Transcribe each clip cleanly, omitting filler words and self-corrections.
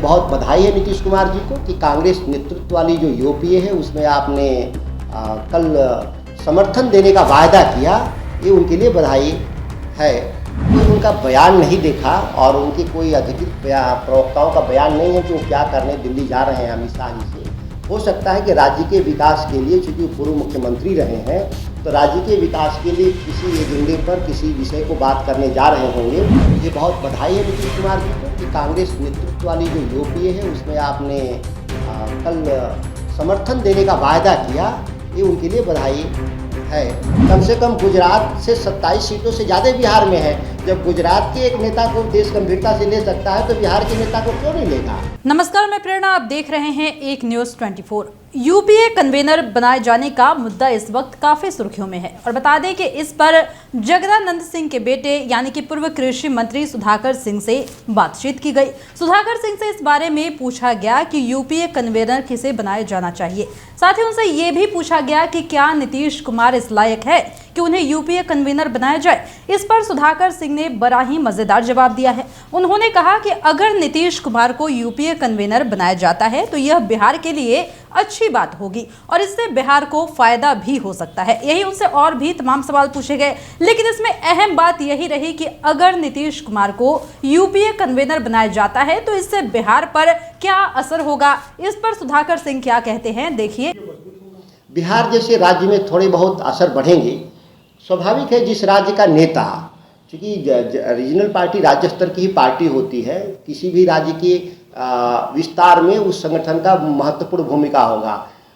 बहुत बधाई है नीतीश कुमार जी को कि कांग्रेस नेतृत्व वाली जो यूपीए है उसमें आपने कल समर्थन देने का वायदा किया, ये उनके लिए बधाई है। कोई उनका बयान नहीं देखा और उनके कोई अधिकृत प्रवक्ताओं का बयान नहीं है कि वो क्या करने दिल्ली जा रहे हैं अमित शाह जी से। हो सकता है कि राज्य के विकास के लिए, चूँकि वो पूर्व मुख्यमंत्री रहे हैं, तो राज्य के विकास के लिए किसी एजेंडे पर किसी विषय को बात करने जा रहे होंगे। ये बहुत बधाई है नीतीश कुमार जी को कि कांग्रेस नेतृत्व वाली जो यूपीए है उसमें आपने कल समर्थन देने का वायदा किया, ये उनके लिए बधाई है। कम से कम गुजरात से 27 सीटों से ज़्यादा बिहार में है। जब गुजरात के एक नेता को देश गंभीरता से ले सकता है तो बिहार के नेता को क्यों नहीं लेगा। नमस्कार, मैं प्रेरणा, आप देख रहे हैं एक न्यूज़ 24। यूपीए कन्वेनर बनाए जाने का मुद्दा इस वक्त काफी सुर्खियों में है और बता दें कि इस पर जगदानंद सिंह के बेटे यानी कि पूर्व कृषि मंत्री सुधाकर सिंह से बातचीत की गई। सुधाकर सिंह से इस बारे में पूछा गया कि यूपीए कन्वेनर किसे बनाया जाना चाहिए। साथ ही उनसे ये भी पूछा गया कि क्या नीतीश कुमार इस लायक है कि उन्हें यूपीए कन्वेनर बनाया जाए। इस पर सुधाकर सिंह ने बड़ा ही मजेदार जवाब दिया है। उन्होंने कहा कि अगर नीतीश कुमार को यूपीए कन्वेनर बनाया जाता है तो यह बिहार के लिए अच्छी बात होगी और इससे बिहार को फायदा भी हो सकता है। यही उनसे और भी तमाम सवाल पूछे गए, लेकिन इसमें अहम बात यही रही कि अगर नीतीश कुमार को यूपीए कन्वेनर बनाया जाता है तो इससे बिहार पर क्या असर होगा। इस पर सुधाकर सिंह क्या कहते हैं, देखिए। बिहार जैसे राज्य में थोड़े बहुत असर बढ़ेंगे, स्वाभाविक है। जिस राज्य का नेता, क्योंकि रीजनल पार्टी राज्य स्तर की ही पार्टी होती है, किसी भी राज्य के विस्तार में उस संगठन का महत्वपूर्ण भूमिका होगा।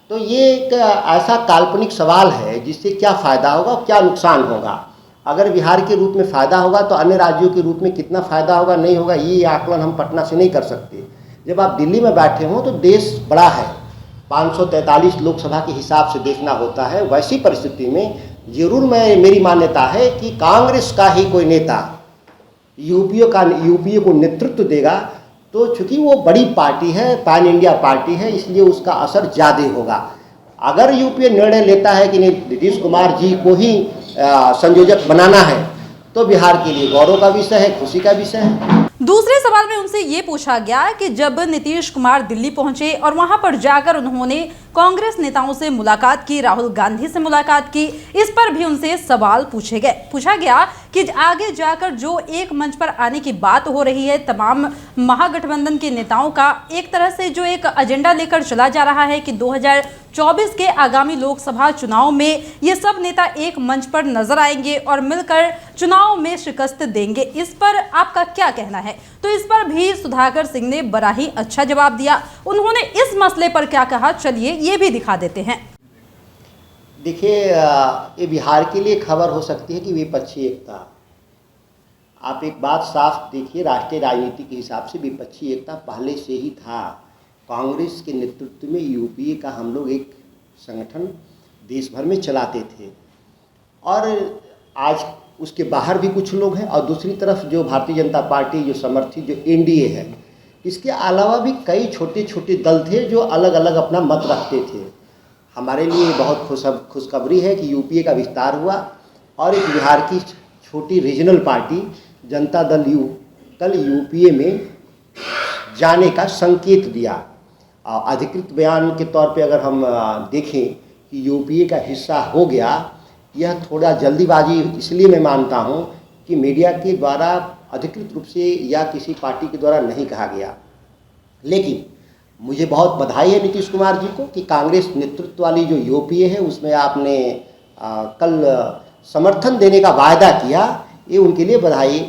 तो ये एक ऐसा काल्पनिक सवाल है जिससे क्या फ़ायदा होगा और क्या नुकसान होगा। अगर बिहार के रूप में फ़ायदा होगा तो अन्य राज्यों के रूप में कितना फ़ायदा होगा, नहीं होगा, ये आकलन हम पटना से नहीं कर सकते। जब आप दिल्ली में बैठे हों तो देश बड़ा है, 543 लोकसभा के हिसाब से देखना होता है। वैसी परिस्थिति में जरूर मेरी मान्यता है कि कांग्रेस का ही कोई नेता यूपीए को नेतृत्व देगा, तो चूंकि वो बड़ी पार्टी है, पैन इंडिया पार्टी है, इसलिए उसका असर ज़्यादा होगा। अगर यूपीए निर्णय लेता है कि नीतीश कुमार जी को ही संयोजक बनाना है तो बिहार के लिए गौरव का विषय है, खुशी का विषय है। दूसरे सवाल में उनसे ये पूछा गया कि जब नीतीश कुमार दिल्ली पहुंचे और वहां पर जाकर उन्होंने कांग्रेस नेताओं से मुलाकात की, राहुल गांधी से मुलाकात की, इस पर भी उनसे सवाल पूछा गया कि आगे जाकर जो एक मंच पर आने की बात हो रही है, तमाम महागठबंधन के नेताओं का एक तरह से जो एक एजेंडा लेकर चला जा रहा है कि 2024 के आगामी लोकसभा चुनाव में ये सब नेता एक मंच पर नजर आएंगे और मिलकर चुनाव में शिकस्त देंगे। इस पर आपका क्या कहना है? तो इस पर भी सुधाकर सिंह ने बड़ा ही अच्छा जवाब दिया। उन्होंने इस मसले पर क्या कहा, चलिए ये भी दिखा देते हैं। देखिए, ये बिहार के लिए खबर हो सकती है कि विपक्षी एकता। आप एक बात साफ देखिए, राष्ट्रीय राजनीति के हिसाब से विपक्षी एकता पहले से ही था। कांग्रेस के नेतृत्व में यूपीए का हम लोग एक संगठन देश भर में चलाते थे और आज उसके बाहर भी कुछ लोग हैं और दूसरी तरफ जो भारतीय जनता पार्टी जो समर्थित जो एनडीए है, इसके अलावा भी कई छोटे छोटे दल थे जो अलग अलग अपना मत रखते थे। हमारे लिए बहुत खुशखबरी है कि यूपीए का विस्तार हुआ और एक बिहार की छोटी regional party Janata Dal you कल यूपीए में जाने का संकेत दिया। अधिकृत बयान के तौर पे अगर हम देखें कि यूपीए का हिस्सा हो गया, यह थोड़ा जल्दीबाजी इसलिए मैं मानता हूं कि मीडिया के द्वारा अधिकृत रूप से या किसी पार्टी के द्वारा नहीं कहा गया। लेकिन मुझे बहुत बधाई है नीतीश कुमार जी को कि कांग्रेस नेतृत्व वाली जो यूपीए है उसमें आपने कल समर्थन देने का वायदा किया, ये उनके लिए बधाई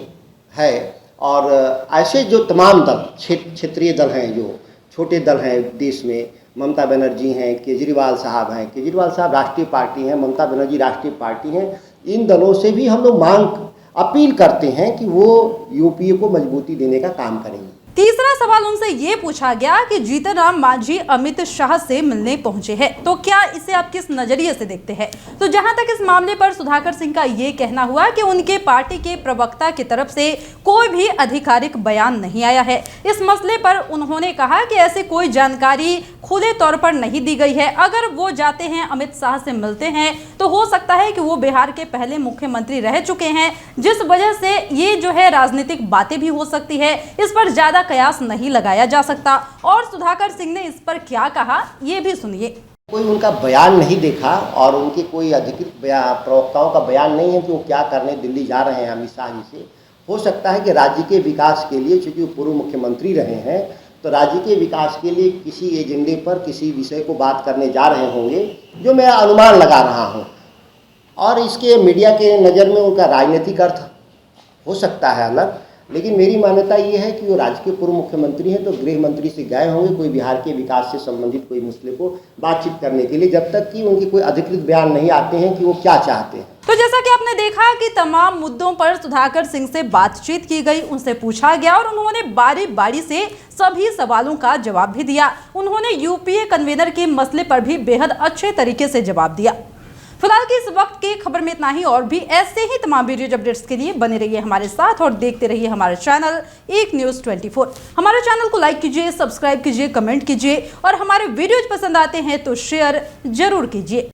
है। और ऐसे जो तमाम दल, क्षेत्रीय दल हैं, जो छोटे दल हैं देश में, ममता बनर्जी हैं, केजरीवाल साहब हैं, केजरीवाल साहब राष्ट्रीय पार्टी हैं, ममता बनर्जी राष्ट्रीय पार्टी हैं, इन दलों से भी हम लोग अपील करते हैं कि वो यूपीए को मजबूती देने का काम करेंगे। तीसरा सवाल उनसे ये पूछा गया कि जीतन राम मांझी अमित शाह से मिलने पहुंचे हैं, तो क्या इसे आप किस नजरिए से देखते हैं? तो जहां तक इस मामले पर सुधाकर सिंह का ये कहना हुआ कि उनके पार्टी के प्रवक्ता की तरफ से कोई भी आधिकारिक बयान नहीं आया है। इस मसले पर उन्होंने कहा कि ऐसी कोई जानकारी खुले तौर पर नहीं दी गई है। अगर वो जाते हैं, अमित शाह से मिलते हैं, तो हो सकता है कि वो बिहार के पहले मुख्यमंत्री रह चुके हैं, जिस वजह से ये जो है राजनीतिक बातें भी हो सकती है। इस पर ज्यादा ज्यादा कयास नहीं लगाया जा सकता। और सुधाकर सिंह ने इस पर क्या कहा, ये भी सुनिए। कोई उनका बयान नहीं देखा और उनके कोई अधिकृत प्रवक्ताओं का बयान नहीं है कि वो क्या करने दिल्ली जा रहे हैं अमित शाह जी से। हो सकता है कि राज्य के विकास के लिए, चूँकि वो पूर्व मुख्यमंत्री रहे हैं, तो राज्य के विकास के लिए किसी एजेंडे पर किसी विषय को बात करने जा रहे होंगे, जो मैं अनुमान लगा रहा हूँ। और इसके मीडिया के नज़र में उनका राजनीतिक अर्थ हो सकता है अलग, लेकिन मेरी मान्यता ये है कि वो राज्य के पूर्व मुख्यमंत्री हैं, तो गृह मंत्री से गए होंगे कोई बिहार के विकास से संबंधित कोई मसले को बातचीत करने के लिए, जब तक कि उनके कोई अधिकृत बयान नहीं आते हैं कि वो क्या चाहते हैं। तो जैसा कि आपने देखा कि तमाम मुद्दों पर सुधाकर सिंह से बातचीत की गई, उनसे पूछा गया और उन्होंने बारी बारी से सभी सवालों का जवाब भी दिया। उन्होंने यूपीए कन्वेनर के मसले पर भी बेहद अच्छे तरीके से जवाब दिया। फिलहाल की इस वक्त की खबर में इतना ही, और भी ऐसे ही तमाम वीडियो अपडेट्स के लिए बने रहिए हमारे साथ और देखते रहिए हमारे चैनल एक न्यूज़ 24। हमारे चैनल को लाइक कीजिए, सब्सक्राइब कीजिए, कमेंट कीजिए और हमारे वीडियोज पसंद आते हैं तो शेयर जरूर कीजिए।